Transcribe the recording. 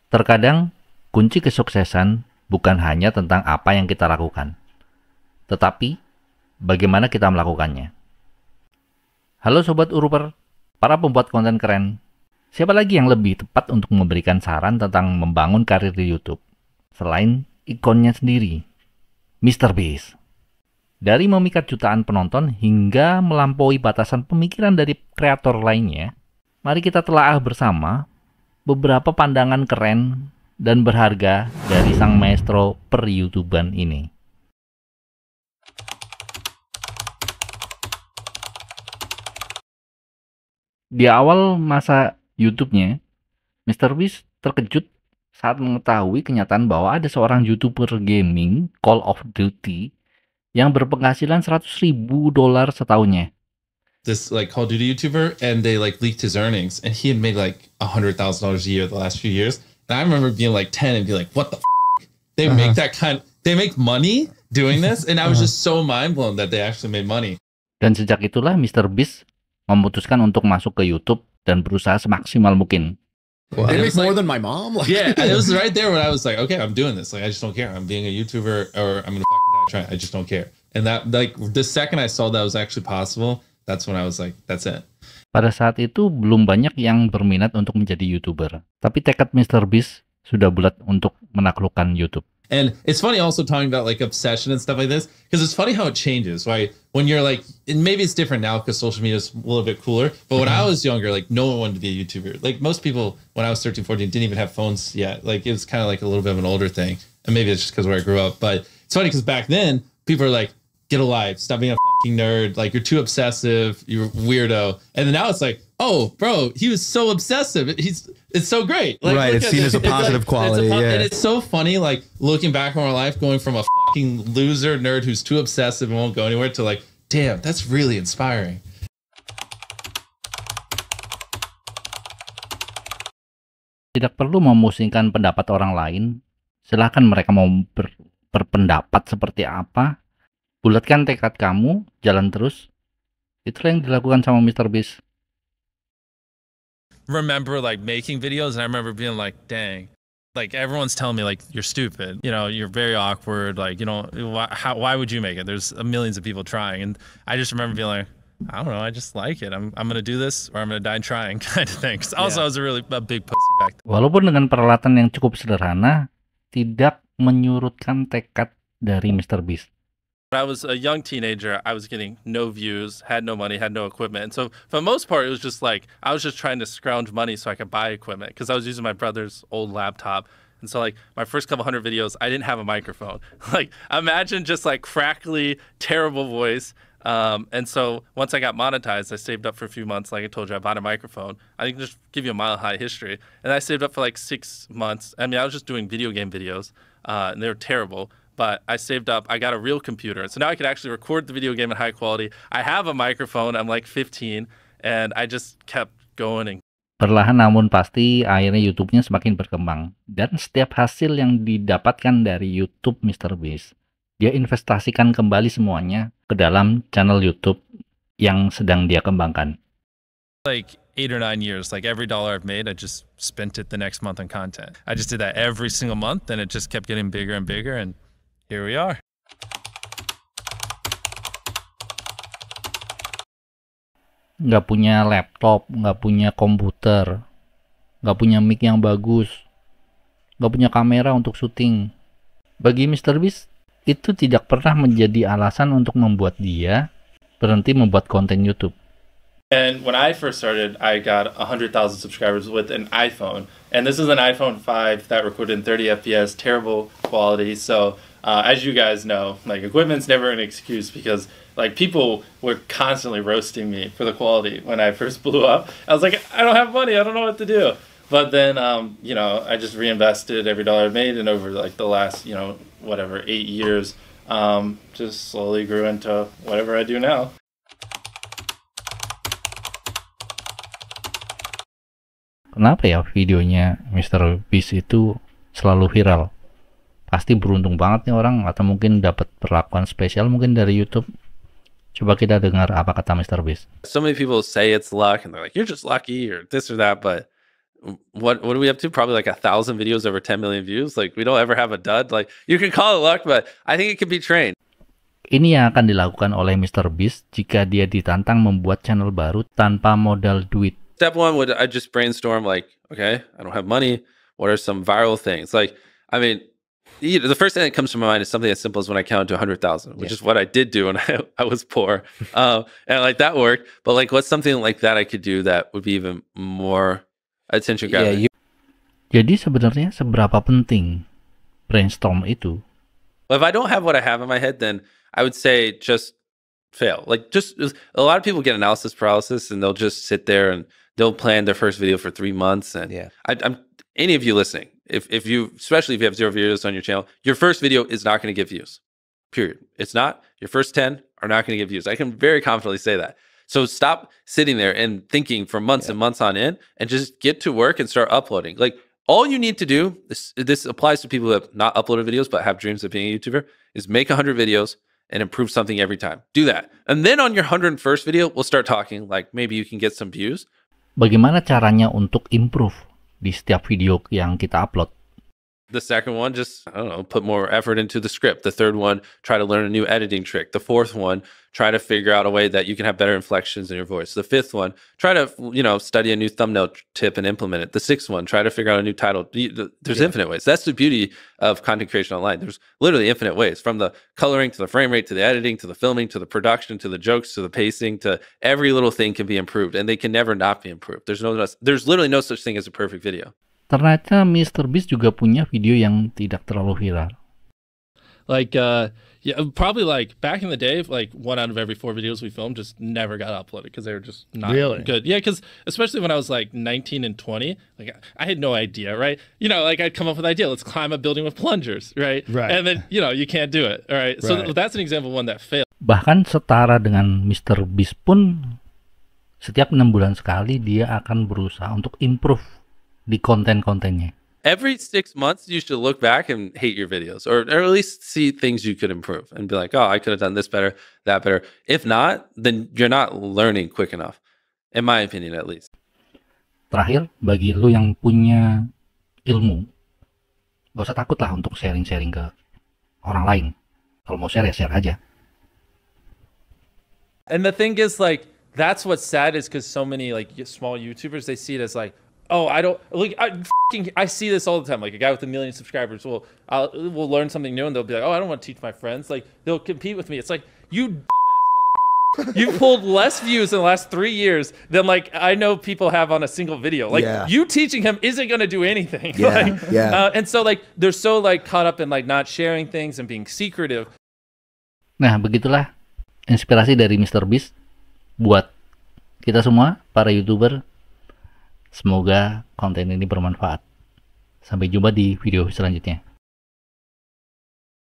Terkadang, kunci kesuksesan bukan hanya tentang apa yang kita lakukan, tetapi bagaimana kita melakukannya. Halo Sobat Uruper, para pembuat konten keren. Siapa lagi yang lebih tepat untuk memberikan saran tentang membangun karir di YouTube? Selain ikonnya sendiri, MrBeast. Dari memikat jutaan penonton hingga melampaui batasan pemikiran dari kreator lainnya, mari kita telaah bersama beberapa pandangan keren dan berharga dari sang maestro per-YouTuban ini. Di awal masa YouTube-nya, MrBeast terkejut saat mengetahui kenyataan bahwa ada seorang YouTuber gaming, Call of Duty, yang berpenghasilan $100.000 setahunnya. This like Call of Duty YouTuber, and they like leaked his earnings, and he had made like $100,000 a year the last few years. And I remember being like 10 and be like, "What the? They make that kind? They make money doing this?" And I was just so mind blown that they actually made money. Dan sejak itulah MrBeast memutuskan untuk masuk ke YouTube dan berusaha semaksimal mungkin. They make more than my mom. Like, yeah, and it was right there when I was like, "Okay, I'm doing this. Like, I just don't care. I'm being a YouTuber, or I'm gonna fucking die trying. I just don't care." And that, like, the second I saw that was actually possible, that's when I was like, that's it. Pada saat itu belum banyak yang berminat untuk menjadi YouTuber, tapi tekad MrBeast sudah bulat untuk menaklukkan YouTube. And it's funny also talking about like obsession and stuff like this, because it's funny how it changes, right? When you're like, and maybe it's different now because social media is a little bit cooler, but when I was younger, like no one wanted to be a YouTuber. Like most people, when I was 13, 14, didn't even have phones yet. Like it was kind of like a little bit of an older thing. And maybe it's just because where I grew up, but it's funny because back then people are like, get a life, stop being a fucking nerd, like you're too obsessive, you're a weirdo. And then now it's like, oh bro, he was so obsessive, it's so great, like, right, it's seen as a positive quality. Yeah, and it's so funny, like looking back on our life, going from a fucking loser nerd who's too obsessive and won't go anywhere to like, damn, that's really inspiring. Tidak perlu memusingkan pendapat orang lain, silahkan mereka mau berpendapat seperti apa. Bulatkan tekad kamu, jalan terus. Itulah yang dilakukan sama MrBeast. Remember like making videos, and I remember being like, dang, like everyone's telling me like you're stupid, you know, you're very awkward, like, you know, why would you make it? There's millions of people trying. And I just remember being like, I don't know, I just like it. I'm gonna do this or I'm gonna die trying kind of thing. Also, I was a big pussy back then. Walaupun dengan peralatan yang cukup sederhana, tidak menyurutkan tekad dari MrBeast. When I was a young teenager, I was getting no views, had no money, had no equipment. And so for the most part, it was just like, I was just trying to scrounge money so I could buy equipment because I was using my brother's old laptop. And so like my first couple hundred videos, I didn't have a microphone. Like imagine just like crackly, terrible voice. And so once I got monetized, I saved up for a few months. Like I told you, I bought a microphone. I can just give you a mile high history. And I saved up for like 6 months. I mean, I was just doing video game videos, and they were terrible. But I saved up, I got a real computer. So now I can actually record the video game in high quality. I have a microphone, I'm like 15, and I just kept going. Perlahan namun pasti akhirnya YouTube-nya semakin berkembang. Dan setiap hasil yang didapatkan dari YouTube MrBeast, dia investasikan kembali semuanya ke dalam channel YouTube yang sedang dia kembangkan. Like 8 or 9 years, like every dollar I've made, I just spent it the next month on content. I just did that every single month, and it just kept getting bigger and bigger, and here we are. Nggak punya laptop, nggak punya komputer, nggak punya mic yang bagus, nggak punya kamera untuk syuting. Bagi MrBeast, itu tidak pernah menjadi alasan untuk membuat dia berhenti membuat konten YouTube. And when I first started, I got 100,000 subscribers with an iPhone. And this is an iPhone 5 that recorded in 30 FPS, terrible quality. So as you guys know, like equipment's never an excuse because like people were constantly roasting me for the quality when I first blew up. I was like, I don't have money, I don't know what to do. But then, you know, I just reinvested every dollar I made, and over like the last, you know, whatever, 8 years, just slowly grew into whatever I do now. Kenapa ya videonya MrBeast itu selalu viral? Pasti beruntung banget nih orang, atau mungkin dapat perlakuan spesial mungkin dari YouTube. Coba kita dengar apa kata MrBeast. So many people say it's luck, and they're like, you're just lucky or this or that, but what do we have to? Probably like 1,000 videos over 10 million views. Like we don't ever have a dud. Like you can call it luck, but I think it can be trained. Ini yang akan dilakukan oleh Mr. Beast jika dia ditantang membuat channel baru tanpa modal duit. Step one would I just brainstorm like, okay, I don't have money. What are some viral things? Like, I mean, the first thing that comes to my mind is something as simple as when I counted to 100,000, which is what I did do when I was poor. And like that worked. But like, what's something like that I could do that would be even more attention grabbing? Jadi sebenarnya seberapa penting brainstorm itu? If I don't have what I have in my head, then I would say just fail. Like just a lot of people get analysis paralysis and they'll just sit there and they'll plan their first video for 3 months. And I'm any of you listening, if you, especially if you have 0 videos on your channel, your first video is not going to get views. Period. It's not. Your first 10 are not going to get views. I can very confidently say that. So stop sitting there and thinking for months and months on end, and just get to work and start uploading. Like all you need to do, this applies to people who have not uploaded videos but have dreams of being a YouTuber, is make 100 videos and improve something every time. Do that. And then on your 101st video, we'll start talking like maybe you can get some views. Bagaimana caranya untuk improve di setiap video yang kita upload? The second one, just, I don't know, put more effort into the script. The third one, try to learn a new editing trick. The fourth one, try to figure out a way that you can have better inflections in your voice. The fifth one, try to, study a new thumbnail tip and implement it. The sixth one, try to figure out a new title. There's infinite ways. That's the beauty of content creation online. There's literally infinite ways, from the coloring to the frame rate, to the editing, to the filming, to the production, to the jokes, to the pacing, to every little thing can be improved, and they can never not be improved. There's literally no such thing as a perfect video. Ternyata Mr. Beast juga punya video yang tidak terlalu viral. Like, probably like back in the day, like 1 out of every 4 videos we filmed just never got uploaded because they were just not good. Yeah, because especially when I was like 19 and 20, like I had no idea, right? Like I'd come up with an idea, let's climb a building with plungers, right? And then, you can't do it, all right? So that's an example of one that failed. Bahkan setara dengan Mr. Beast pun, setiap 6 bulan sekali dia akan berusaha untuk improve di konten-kontennya. Every 6 months, you should look back and hate your videos, or at least see things you could improve and be like, oh, I could have done this better, that better. If not, then you're not learning quick enough, in my opinion, at least. Terakhir, bagi lu yang punya ilmu, gak usah takut lah untuk sharing-sharing ke orang lain. Kalau mau share, ya share aja. And the thing is, like, that's what's sad, is because so many like small YouTubers, they see it as like, oh, I don't like. I see this all the time. Like a guy with 1 million subscribers will learn something new, and they'll be like, oh, I don't want to teach my friends. Like they'll compete with me. It's like, you dumbass motherfucker. You've pulled less views in the last 3 years than like I know people have on a single video. Like you teaching him isn't going to do anything. And so like they're so like caught up in like not sharing things and being secretive. Nah, begitulah inspirasi dari Mr. Beast buat kita semua para YouTuber. Semoga konten ini bermanfaat. Sampai jumpa di video selanjutnya.